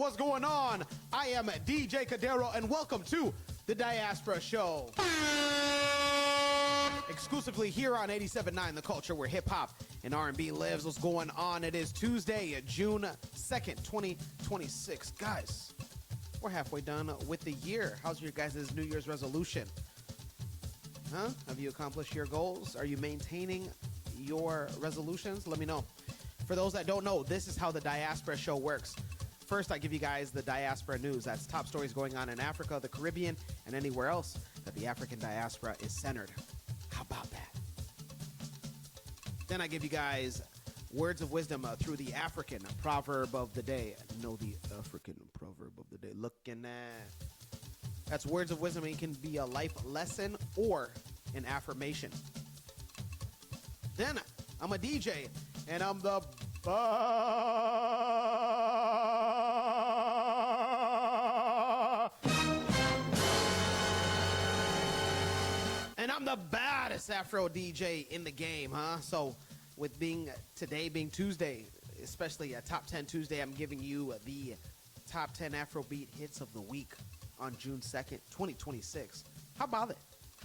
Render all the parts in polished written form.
what's going on? I am DJ Kadero, and welcome to the Diaspora Show. Exclusively here on 87.9 The Culture, where hip-hop and R&B lives. What's going on? It is Tuesday, June 2nd, 2026. Guys, we're halfway done with the year. How's your guys' New Year's resolution? Huh? Have you accomplished your goals? Are you maintaining your resolutions? Let me know. For those that don't know, this is how the Diaspora Show works. First, I give you guys the Diaspora news. That's top stories going on in Africa, the Caribbean, and anywhere else that the African diaspora is centered. How about that? Then I give you guys words of wisdom through the African proverb of the day. Know the African proverb of the day. Looking at... That's words of wisdom. It can be a life lesson or an affirmation. Then I'm a DJ, and I'm the baddest Afro DJ in the game, huh? So with today being Tuesday, especially a Top 10 Tuesday, I'm giving you the Top 10 Afrobeat hits of the week on June 2nd, 2026. How about it?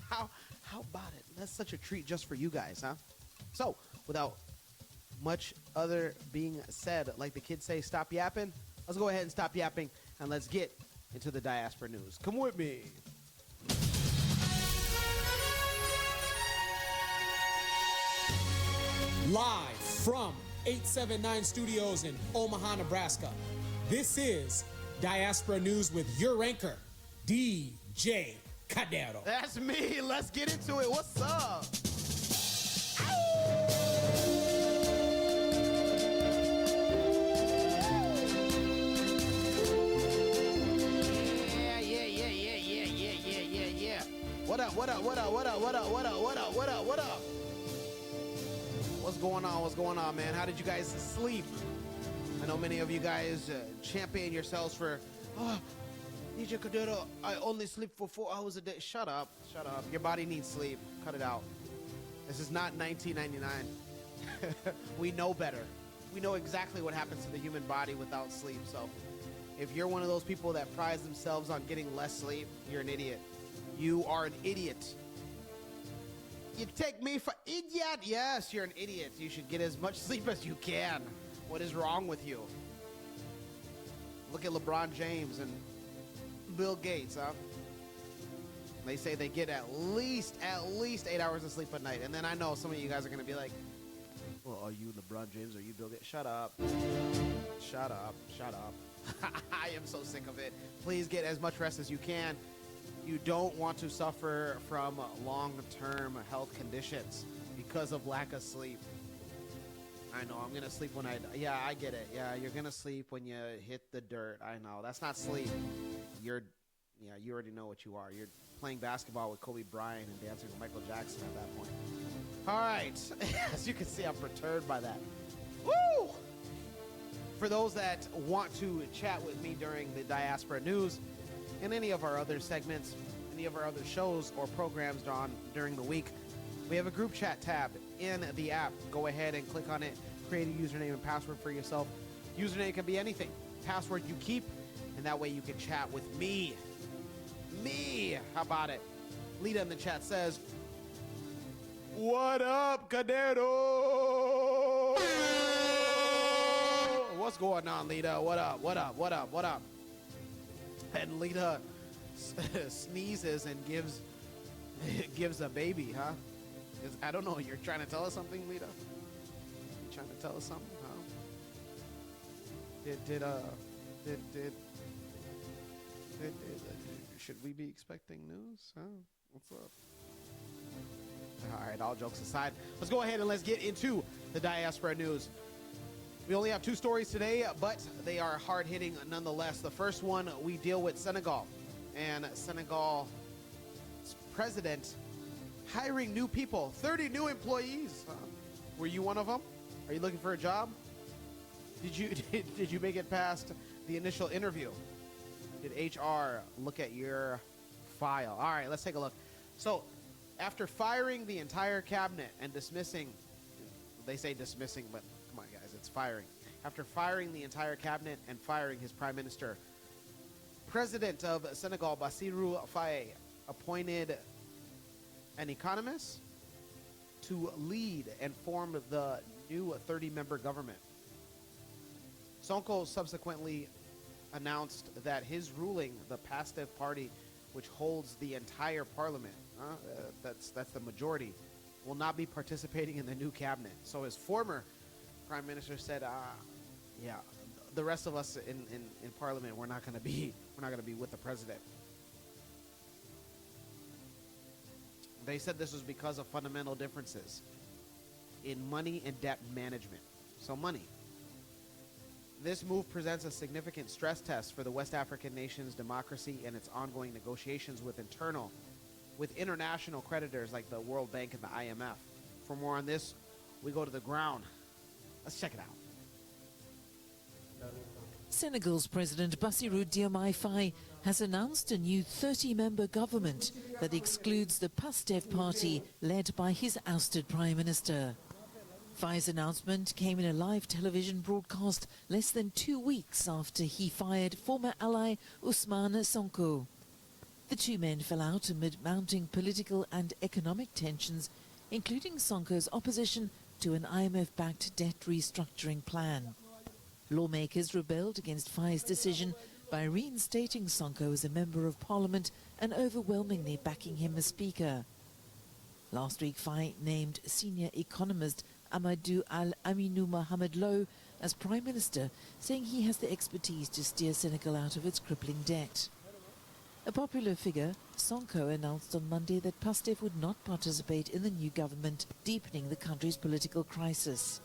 How about it? That's such a treat just for you guys, huh? So, without much other being said, like the kids say, stop yapping. Let's go ahead and stop yapping, and let's get into the Diaspora news. Come with me. Live from 879 Studios in Omaha, Nebraska, this is Diaspora News with your anchor, DJ Kadero. That's me. Let's get into it. What's up? Yeah. What up? What's going on, man? How did you guys sleep? I know many of you guys champion yourselves for, DJ Kadero, I only sleep for 4 hours a day. Shut up. Your body needs sleep. Cut it out. This is not 1999. We know better. We know exactly what happens to the human body without sleep. So if you're one of those people that prides themselves on getting less sleep, you're an idiot. You are an idiot. You take me for idiot? Yes, you're an idiot. You should get as much sleep as you can. What is wrong with you? Look at LeBron James and Bill Gates, huh? They say they get at least 8 hours of sleep a night. And then I know some of you guys are going to be like, well, are you LeBron James or are you Bill Gates? Shut up. I am so sick of it. Please get as much rest as you can. You don't want to suffer from long-term health conditions because of lack of sleep. I know, I'm going to sleep when yeah, I get it. Yeah, you're going to sleep when you hit the dirt. I know, that's not sleep. You already know what you are. You're playing basketball with Kobe Bryant and dancing with Michael Jackson at that point. All right, as you can see, I'm perturbed by that. Woo! For those that want to chat with me during the Diaspora News and any of our other segments, any of our other shows or programs during the week, we have a group chat tab in the app. Go ahead and click on it. Create a username and password for yourself. Username can be anything. Password you keep, and that way you can chat with me. How about it? Lita in the chat says, what up, Kadero? What's going on, Lita? What up? And Lita sneezes and gives a baby, huh? I don't know. You're trying to tell us something, Lita? You trying to tell us something, huh? Should we be expecting news? Huh? What's up? All right, all jokes aside, let's go ahead and let's get into the Diaspora News. We only have 2 stories today, but they are hard-hitting nonetheless. The first one, we deal with Senegal, and Senegal's president hiring new people, 30 new employees. Were you one of them? Are you looking for a job? Did you make it past the initial interview? Did HR look at your file? All right, let's take a look. So, after firing the entire cabinet and dismissing, they say dismissing, but come on, guys, it's firing. after firing the entire cabinet and firing his prime minister. President of Senegal, Bassirou Faye, appointed an economist to lead and form the new 30-member government. Sonko subsequently announced that his ruling, the PASTEF party, which holds the entire parliament, that's the majority, will not be participating in the new cabinet. So his former prime minister said, yeah, the rest of us in parliament, we're not going to be with the president. They said this was because of fundamental differences in money and debt management. So money. This move presents a significant stress test for the West African nation's democracy and its ongoing negotiations with international creditors like the World Bank and the IMF. For more on this, we go to the ground. Let's check it out. Senegal's President Bassirou Diomaye Faye has announced a new 30-member government that excludes the PASTEF party led by his ousted Prime Minister. Faye's announcement came in a live television broadcast less than 2 weeks after he fired former ally Ousmane Sonko. The two men fell out amid mounting political and economic tensions, including Sonko's opposition to an IMF-backed debt restructuring plan. Lawmakers rebelled against Faye's decision by reinstating Sonko as a member of parliament and overwhelmingly backing him as speaker. Last week, Faye named senior economist Amadou Al-Aminou Mohamed Lo as prime minister, saying he has the expertise to steer Senegal out of its crippling debt. A popular figure, Sonko announced on Monday that PASTEF would not participate in the new government, deepening the country's political crisis.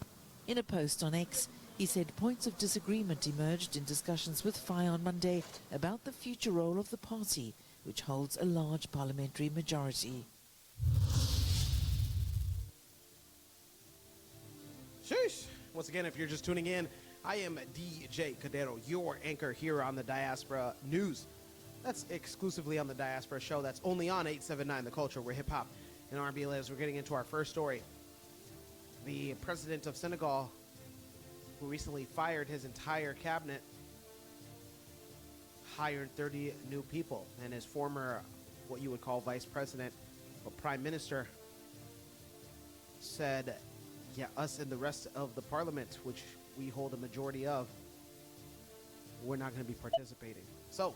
In a post on X, he said points of disagreement emerged in discussions with Faye on Monday about the future role of the party, which holds a large parliamentary majority. Sheesh. Once again, if you're just tuning in, I am DJ Kadero, your anchor here on the Diaspora News. That's exclusively on the Diaspora show. That's only on 879 The Culture, where hip-hop and R&B lives. We're getting into our first story. The president of Senegal, who recently fired his entire cabinet, hired 30 new people, and his former, what you would call vice president or prime minister, said, yeah, us and the rest of the parliament, which we hold a majority of, we're not going to be participating. So,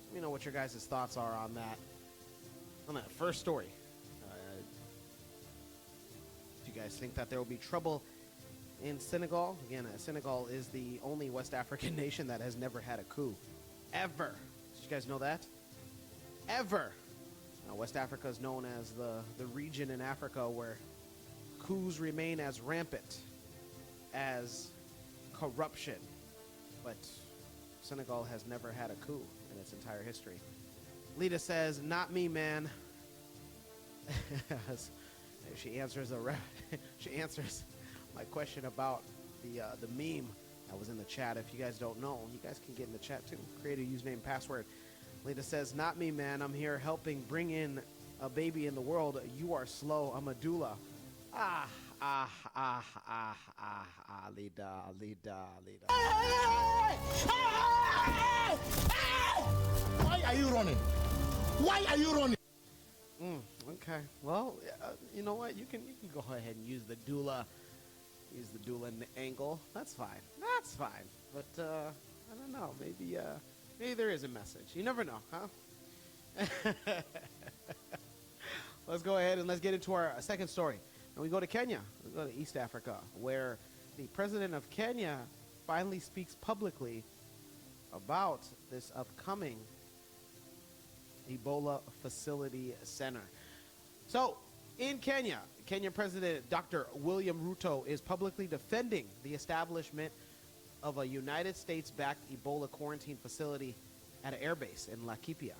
let me know what your guys' thoughts are on that first story. Do you guys think that there will be trouble in Senegal? Again, Senegal is the only West African nation that has never had a coup. Ever. Did you guys know that? Ever. Now, West Africa is known as the region in Africa where coups remain as rampant as corruption. But Senegal has never had a coup in its entire history. Lita says, not me, man. She answers my question about the meme that was in the chat. If you guys don't know, you guys can get in the chat too. Create a username, password. Lita says, not me, man. I'm here helping bring in a baby in the world. You are slow. I'm a doula. Lida. Why are you running? Why are you running? Okay. Well, you know what? You can go ahead and use the doula. Use the doula in the angle. That's fine. That's fine. But I don't know. Maybe there is a message. You never know, huh? Let's go ahead and let's get into our second story. And we go to Kenya. We go to East Africa, where the president of Kenya finally speaks publicly about this upcoming Ebola facility center. So, in Kenya, Kenyan President Dr. William Ruto is publicly defending the establishment of a United States-backed Ebola quarantine facility at an airbase in Laikipia.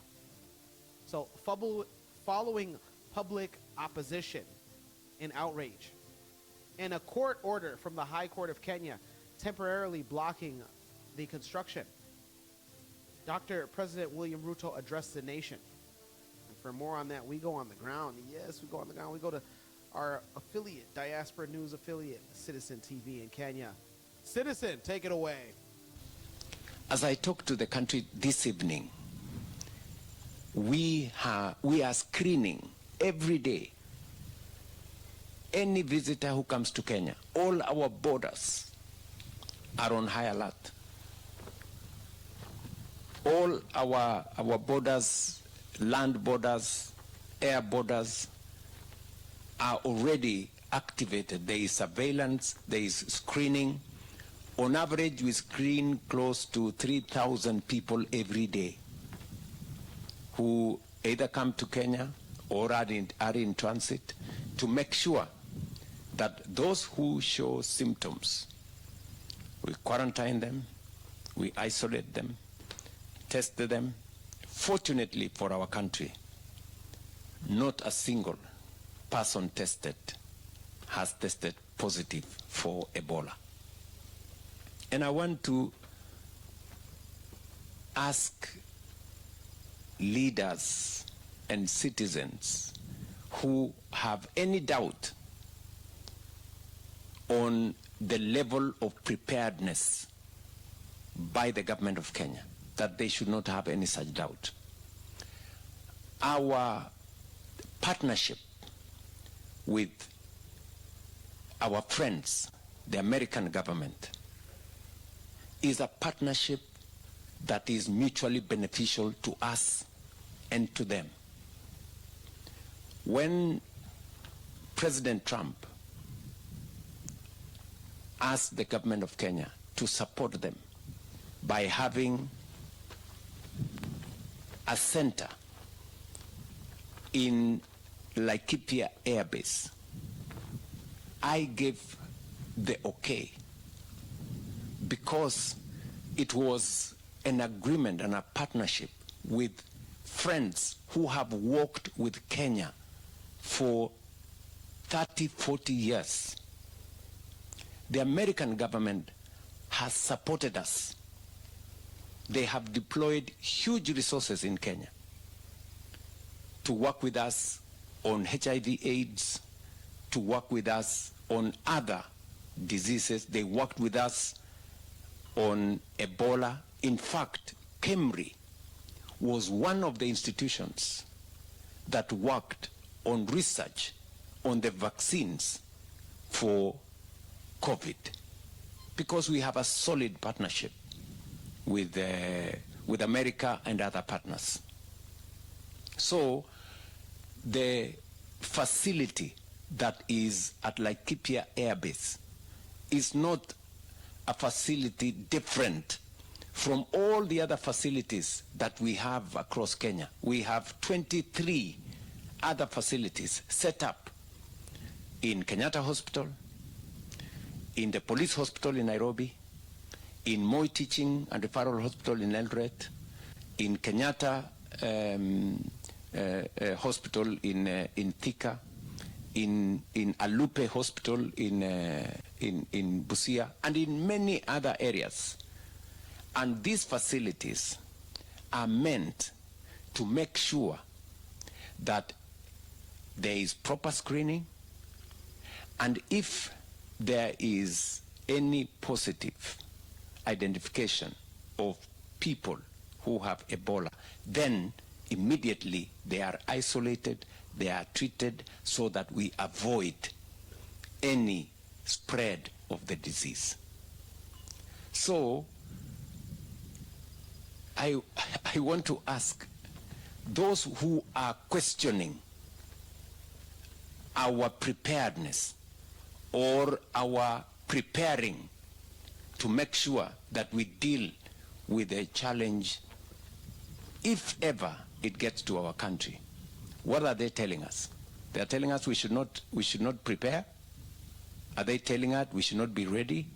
So, following public opposition and outrage, and a court order from the High Court of Kenya temporarily blocking the construction, Dr. President William Ruto addressed the nation. And for more on that, we go on the ground. Yes, we go on the ground. We go to our affiliate, Diaspora News affiliate, Citizen TV in Kenya, Citizen, take it away. As I talk to the country this evening, we are screening every day any visitor who comes to Kenya. All our borders are on high alert. All our borders, land borders, air borders are already activated. There is surveillance, there is screening. On average, we screen close to 3,000 people every day who either come to Kenya or are in transit, to make sure that those who show symptoms, we quarantine them, we isolate them, test them. Fortunately for our country, not a single person tested has tested positive for Ebola. And I want to ask leaders and citizens who have any doubt on the level of preparedness by the government of Kenya, that they should not have any such doubt. Our partnership with our friends, the American government, is a partnership that is mutually beneficial to us and to them. When President Trump asked the government of Kenya to support them by having a center in Laikipia Air Base, I gave the okay, because it was an agreement and a partnership with friends who have worked with Kenya for 30, 40 years. The American government has supported us. They have deployed huge resources in Kenya to work with us on HIV/AIDS, to work with us on other diseases. They worked with us on Ebola. In fact, KEMRI was one of the institutions that worked on research on the vaccines for COVID, because we have a solid partnership with America and other partners. So the facility that is at Laikipia Air Base is not a facility different from all the other facilities that we have across Kenya. We have 23 other facilities set up in Kenyatta Hospital, in the police hospital in Nairobi, in Moi Teaching and Referral Hospital in Eldoret, in Kenyatta Hospital in Thika, in Alupe Hospital in Busia, and in many other areas. And these facilities are meant to make sure that there is proper screening, and if there is any positive identification of people who have Ebola, then immediately they are isolated, they are treated, so that we avoid any spread of the disease. So I want to ask those who are questioning our preparedness or our preparing to make sure that we deal with a challenge, if ever it gets to our country. What are they telling us? They are telling us we should not prepare. Are they telling us we should not be ready?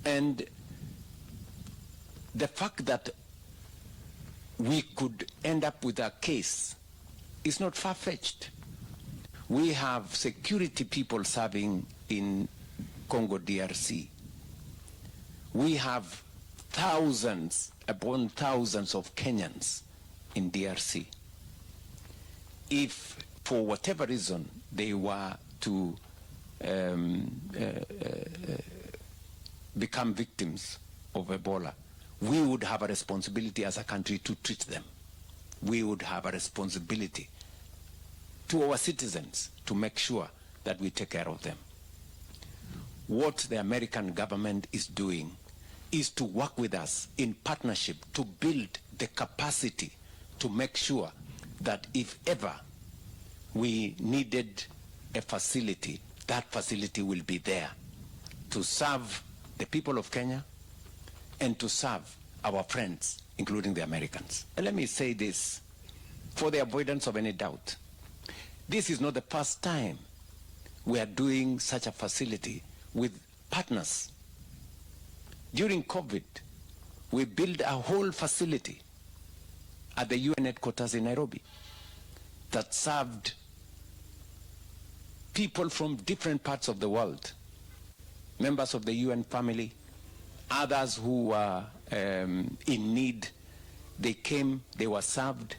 And the fact that we could end up with a case is not far-fetched. We have security people serving in Congo DRC. We have thousands upon thousands of Kenyans in DRC. If for whatever reason they were to become victims of Ebola, we would have a responsibility as a country to treat them. We would have a responsibility to our citizens to make sure that we take care of them. What the American government is doing is to work with us in partnership to build the capacity to make sure that if ever we needed a facility, that facility will be there to serve the people of Kenya and to serve our friends, including the Americans. And let me say this, for the avoidance of any doubt. This is not the first time we are doing such a facility with partners. During COVID, we built a whole facility at the UN headquarters in Nairobi that served people from different parts of the world, members of the UN family, others who were in need. They came, they were served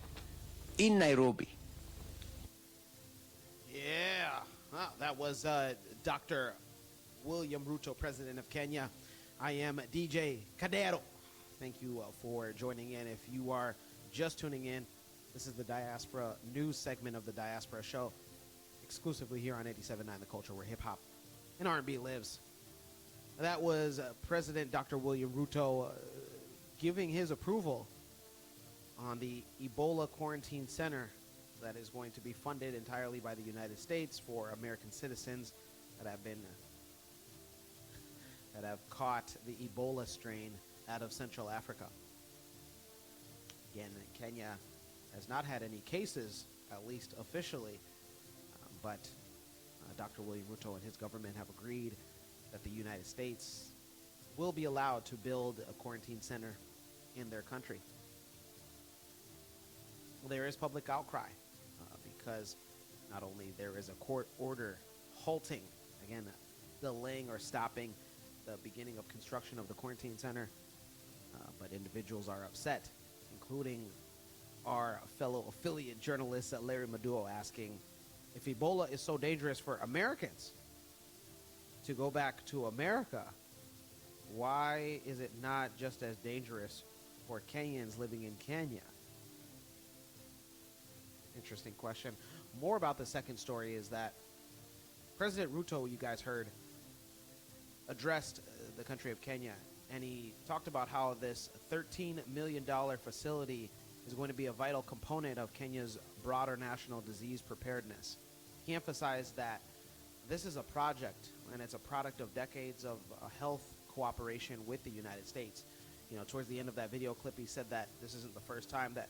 in Nairobi. Yeah, that was Dr. William Ruto, President of Kenya. I am DJ Kadero. Thank you for joining in. If you are just tuning in, this is the Diaspora news segment of the Diaspora show, exclusively here on 87.9 The Culture, where hip-hop and R&B lives. That was President Dr. William Ruto giving his approval on the Ebola quarantine center that is going to be funded entirely by the United States for American citizens that have caught the Ebola strain out of Central Africa. Again, Kenya has not had any cases, at least officially, but Dr. William Ruto and his government have agreed that the United States will be allowed to build a quarantine center in their country. Well, there is public outcry because not only there is a court order halting, again, delaying or stopping the beginning of construction of the quarantine center, but individuals are upset, including our fellow affiliate journalist Larry Maduo asking, if Ebola is so dangerous for Americans to go back to America, why is it not just as dangerous for Kenyans living in Kenya? Interesting question. More about the second story is that President Ruto, you guys heard, addressed the country of Kenya, and he talked about how this $13 million facility is going to be a vital component of Kenya's broader national disease preparedness. He emphasized that this is a project, and it's a product of decades of health cooperation with the United States. You know, towards the end of that video clip, he said that this isn't the first time that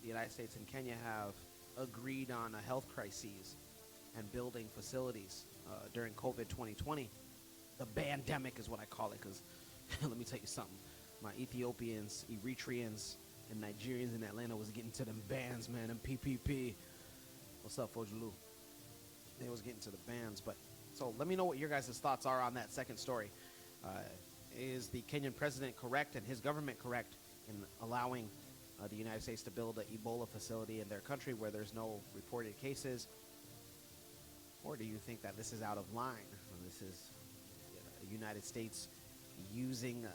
the United States and Kenya have agreed on a health crises and building facilities during COVID 2020. The pandemic is what I call it, because let me tell you something. My Ethiopians, Eritreans, and Nigerians in Atlanta was getting to them bands, man, and PPP. What's up, Fojulu? They was getting to the bands, but so let me know what your guys' thoughts are on that second story. Is the Kenyan president correct and his government correct in allowing the United States to build an Ebola facility in their country where there's no reported cases? Or do you think that this is out of line? This is the United States using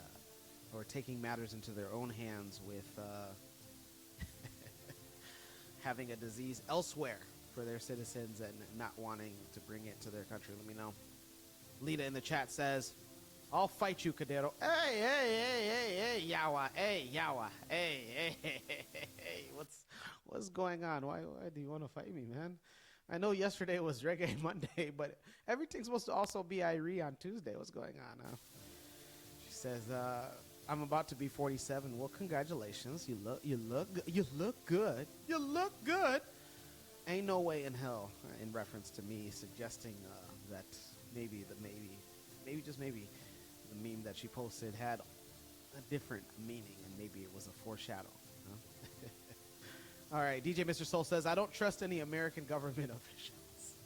or taking matters into their own hands with having a disease elsewhere for their citizens and not wanting to bring it to their country? Let me know. Lita in the chat says, I'll fight you, Kadero. Hey, Yawa. Hey, Yawa. Hey, what's going on? Why do you want to fight me, man? I know yesterday was Reggae Monday, but everything's supposed to also be Irie on Tuesday. What's going on? She says, I'm about to be 47. Well, congratulations. You look good. You look good. Ain't no way in hell, in reference to me suggesting that maybe just maybe the meme that she posted had a different meaning, and maybe it was a foreshadow. Huh? All right, DJ Mr. Soul says, I don't trust any American government officials.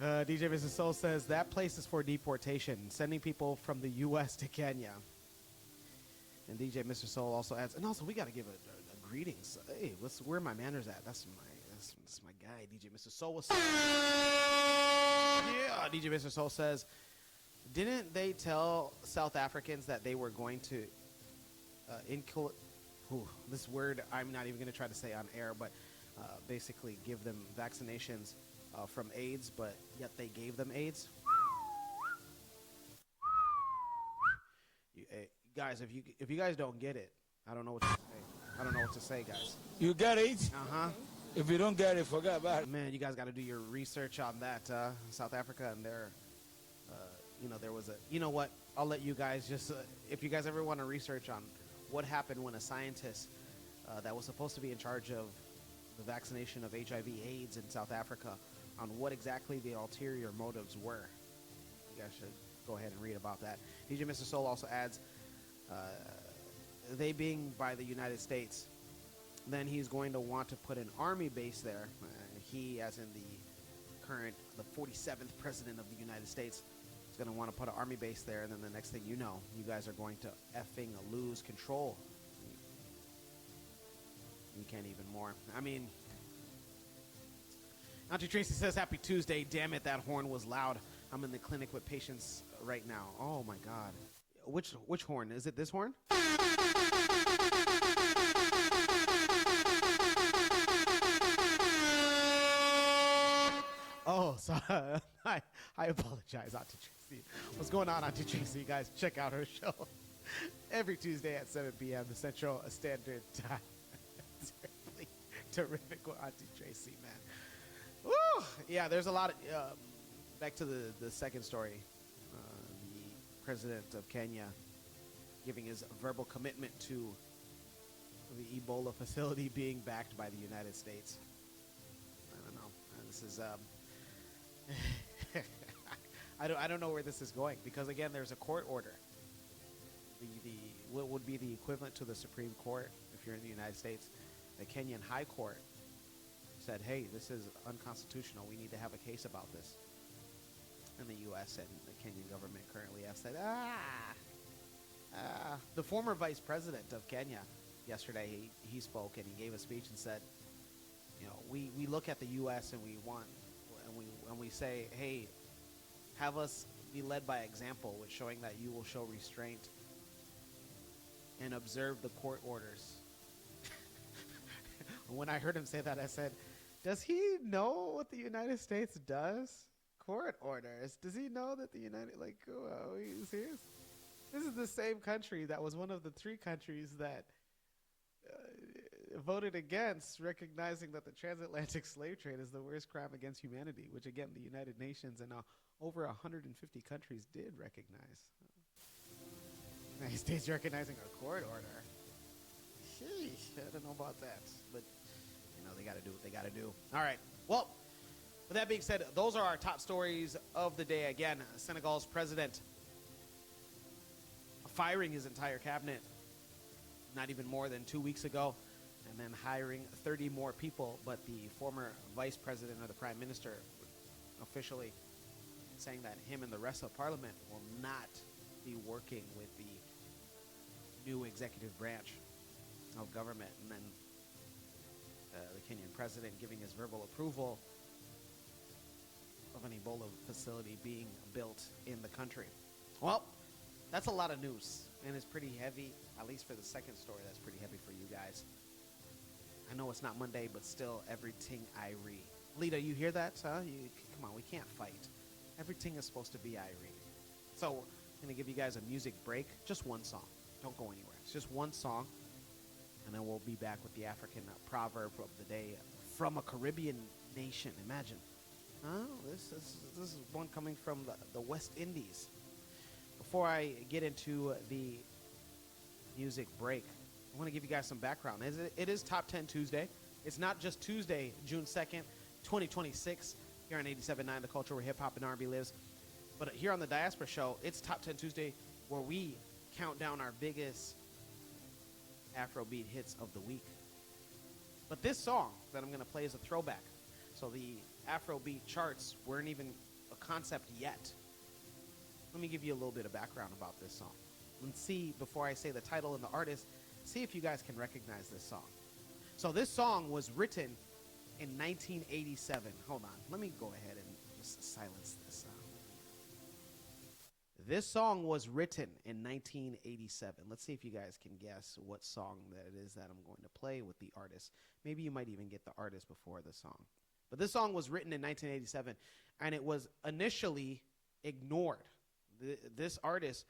DJ Mr. Soul says, that place is for deportation, sending people from the U.S. to Kenya. And DJ Mr. Soul also adds, and also we got to give a greetings. Hey, where are my manners at? That's my guy, DJ Mr. Soul. Yeah, DJ Mr. Soul says, didn't they tell South Africans that they were going to this word I'm not even going to try to say on air, but basically give them vaccinations from AIDS, but yet they gave them AIDS? Guys, if you guys don't get it, I don't know what to say. I don't know what to say, guys. You got it? Uh-huh. If you don't get it, forget about it. Man, you guys got to do your research on that. South Africa and their, there was a, you know what? I'll let you guys just, if you guys ever want to research on what happened when a scientist that was supposed to be in charge of the vaccination of HIV/AIDS in South Africa, on what exactly the ulterior motives were. You guys should go ahead and read about that. DJ Mr. Soul also adds, they being by the United States, then he's going to want to put an army base there. He, as in the 47th president of the United States, is going to want to put an army base there, and then the next thing you know, you guys are going to effing lose control. You can't even more. I mean, Auntie Tracy says, happy Tuesday. Damn it, that horn was loud. I'm in the clinic with patients right now. Oh, my God. Which horn? Is it this horn? Oh, sorry. I apologize, Auntie Tracy. What's going on, Auntie Tracy? You guys, check out her show every Tuesday at 7 p.m. Central Standard Time. It's really terrific with Auntie Tracy, man. Woo! Yeah, there's a lot of... back to the second story. The president of Kenya giving his verbal commitment to the Ebola facility being backed by the United States. I don't know. This is... I don't know where this is going, because again, there's a court order. What would be the equivalent to the Supreme Court if you're in the United States? The Kenyan High Court said, hey, this is unconstitutional. We need to have a case about this. And the U.S. and the Kenyan government currently have said, the former vice president of Kenya yesterday, he spoke and he gave a speech and said, we look at the U.S. and we say, hey, have us be led by example with showing that you will show restraint and observe the court orders. When I heard him say that, I said, does he know what the United States does? Court orders. Does he know that the United, are you serious? This is the same country that was one of the 3 countries that voted against recognizing that the transatlantic slave trade is the worst crime against humanity, which again, the United Nations and over 150 countries did recognize. The United States recognizing a court order. Sheesh, I don't know about that, but they got to do what they got to do. All right. Well, with that being said, those are our top stories of the day. Again, Senegal's president firing his entire cabinet not even more than 2 weeks ago, and then hiring 30 more people, but the former vice president or the prime minister officially saying that him and the rest of parliament will not be working with the new executive branch of government. And then the Kenyan president giving his verbal approval of an Ebola facility being built in the country. Well, that's a lot of news, and it's pretty heavy, at least for the second story. That's pretty heavy for you guys. I know it's not Monday, but still, everything I read. Lita, you hear that? Huh? Come on, we can't fight. Everything is supposed to be Irene. So I'm going to give you guys a music break. Just one song. Don't go anywhere. It's just one song. And then we'll be back with the African proverb of the day from a Caribbean nation. Imagine. This is one coming from the West Indies. Before I get into the music break, I want to give you guys some background. It is Top 10 Tuesday. It's not just Tuesday, June 2nd, 2026, here on 87.9, the culture where hip-hop and R&B lives. But here on the Diaspora Show, it's Top 10 Tuesday, where we count down our biggest Afrobeat hits of the week. But this song that I'm going to play is a throwback. So the Afrobeat charts weren't even a concept yet. Let me give you a little bit of background about this song. And see, before I say the title and the artist, see if you guys can recognize this song. So this song was written in 1987. Hold on. Let me go ahead and just silence this. This song was written in 1987. Let's see if you guys can guess what song that it is that I'm going to play with the artist. Maybe you might even get the artist before the song. But this song was written in 1987, and it was initially ignored. This artist,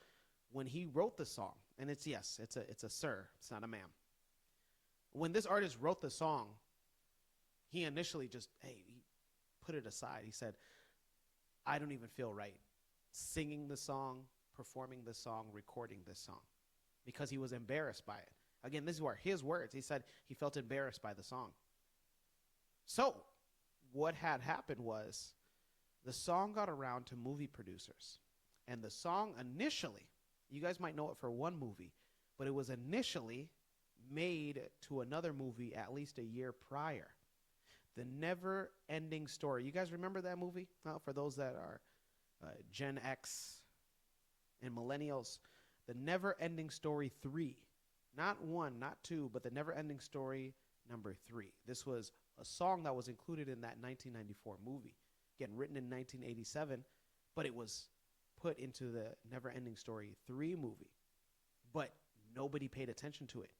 when he wrote the song, and it's a sir, it's not a ma'am. When this artist wrote the song, he initially he put it aside. He said, I don't even feel right singing the song, performing the song, recording this song, because he was embarrassed by it. Again, this is where his words. He said he felt embarrassed by the song. So what had happened was the song got around to movie producers. And the song initially, you guys might know it for one movie, but it was initially made to another movie at least a year prior. The Never Ending Story. You guys remember that movie? For those that are Gen X and millennials, The Never Ending Story 3. Not 1, not 2, but The Never Ending Story number 3. This was a song that was included in that 1994 movie. Again, written in 1987, but it was put into the Never Ending Story 3 movie. But nobody paid attention to it.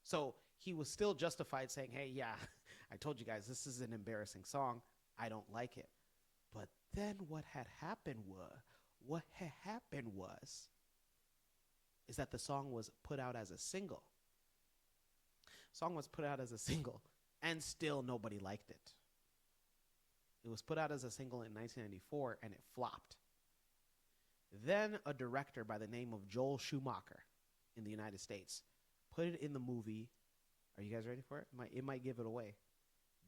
So he was still justified saying, hey, yeah, I told you guys this is an embarrassing song. I don't like it. But then what had happened was is that the song was put out as a single. Song was put out as a single, and still nobody liked it. It was put out as a single in 1994, and it flopped. Then a director by the name of Joel Schumacher in the United States put it in the movie. Are you guys ready for it? It might give it away.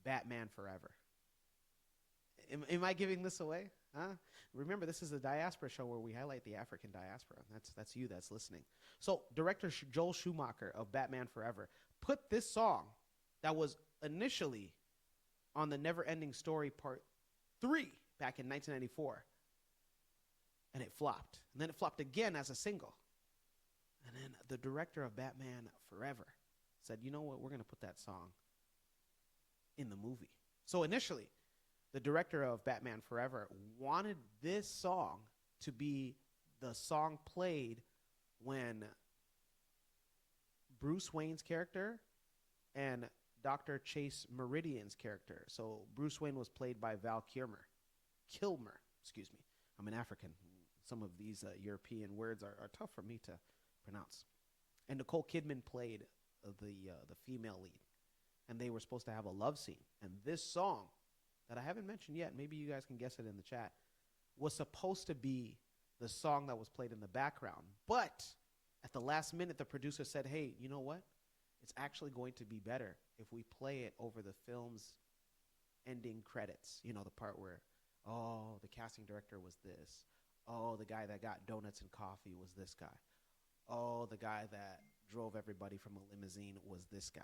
Batman Forever. Am I giving this away? Huh? Remember, this is a diaspora show where we highlight the African diaspora. That's you that's listening. So director Joel Schumacher of Batman Forever put this song that was initially on the Never Ending Story Part 3 back in 1994. And it flopped. And then it flopped again as a single. And then the director of Batman Forever said, you know what, we're going to put that song in the movie. So initially, the director of Batman Forever wanted this song to be the song played when Bruce Wayne's character and Dr. Chase Meridian's character. So Bruce Wayne was played by Val Kilmer. Excuse me. I'm an African. Some of these European words are tough for me to pronounce. And Nicole Kidman played the female lead. And they were supposed to have a love scene. And this song that I haven't mentioned yet, maybe you guys can guess it in the chat, was supposed to be the song that was played in the background. But at the last minute, the producer said, hey, you know what? It's actually going to be better if we play it over the film's ending credits. You know, the part where, oh, the casting director was this. Oh, the guy that got donuts and coffee was this guy. Oh, the guy that drove everybody from a limousine was this guy.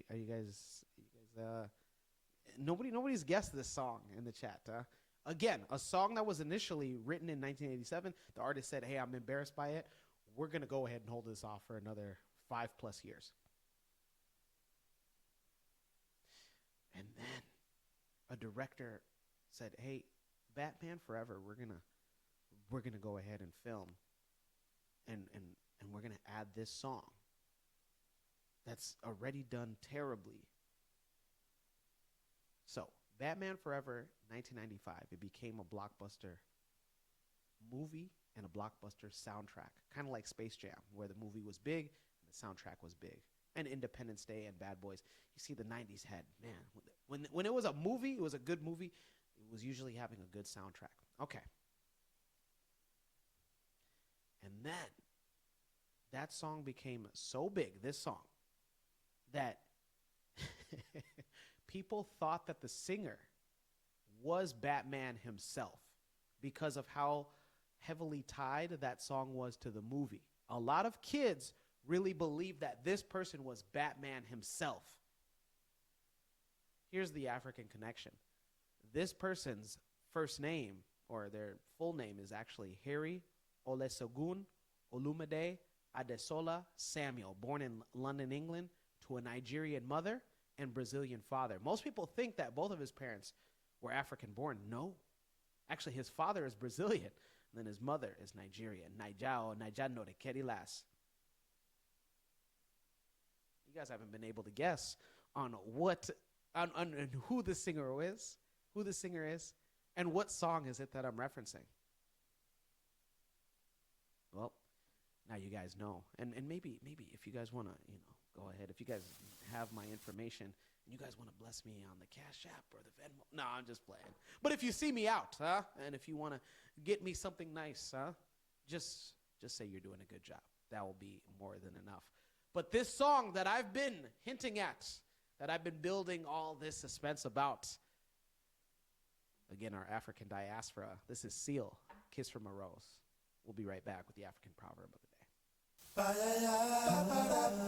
Are you guys nobody's guessed this song in the chat. Again, a song that was initially written in 1987. The artist said, hey, I'm embarrassed by it. We're going to go ahead and hold this off for another 5+ years. And then a director said, hey, Batman Forever, we're gonna go ahead and film and we're gonna add this song that's already done terribly. So Batman Forever 1995, it became a blockbuster movie and a blockbuster soundtrack, kind of like Space Jam, where the movie was big and the soundtrack was big. And Independence Day and Bad Boys. You see, the 90s had, man, when it was a movie, it was a good movie. It was usually having a good soundtrack. Okay. And then that song became so big, this song, that people thought that the singer was Batman himself because of how heavily tied that song was to the movie. A lot of kids really believed that this person was Batman himself. Here's the African connection. This person's first name, or their full name, is actually Harry Olusegun Olumide Adesola Samuel, born in London, England, to a Nigerian mother and Brazilian father. Most people think that both of his parents were African born. No. Actually, his father is Brazilian, and then his mother is Nigerian. Naijao, Naijano de Kerilas. You guys haven't been able to guess on who the singer is, and what song is it that I'm referencing. Well, now you guys know. And maybe if you guys want to, go ahead. If you guys have my information and you guys want to bless me on the Cash App or the Venmo. No, I'm just playing. But if you see me out, and if you want to get me something nice, just say you're doing a good job. That will be more than enough. But this song that I've been hinting at, that I've been building all this suspense about, again, our African diaspora, this is Seal, Kiss from a Rose. We'll be right back with the African proverb of the day.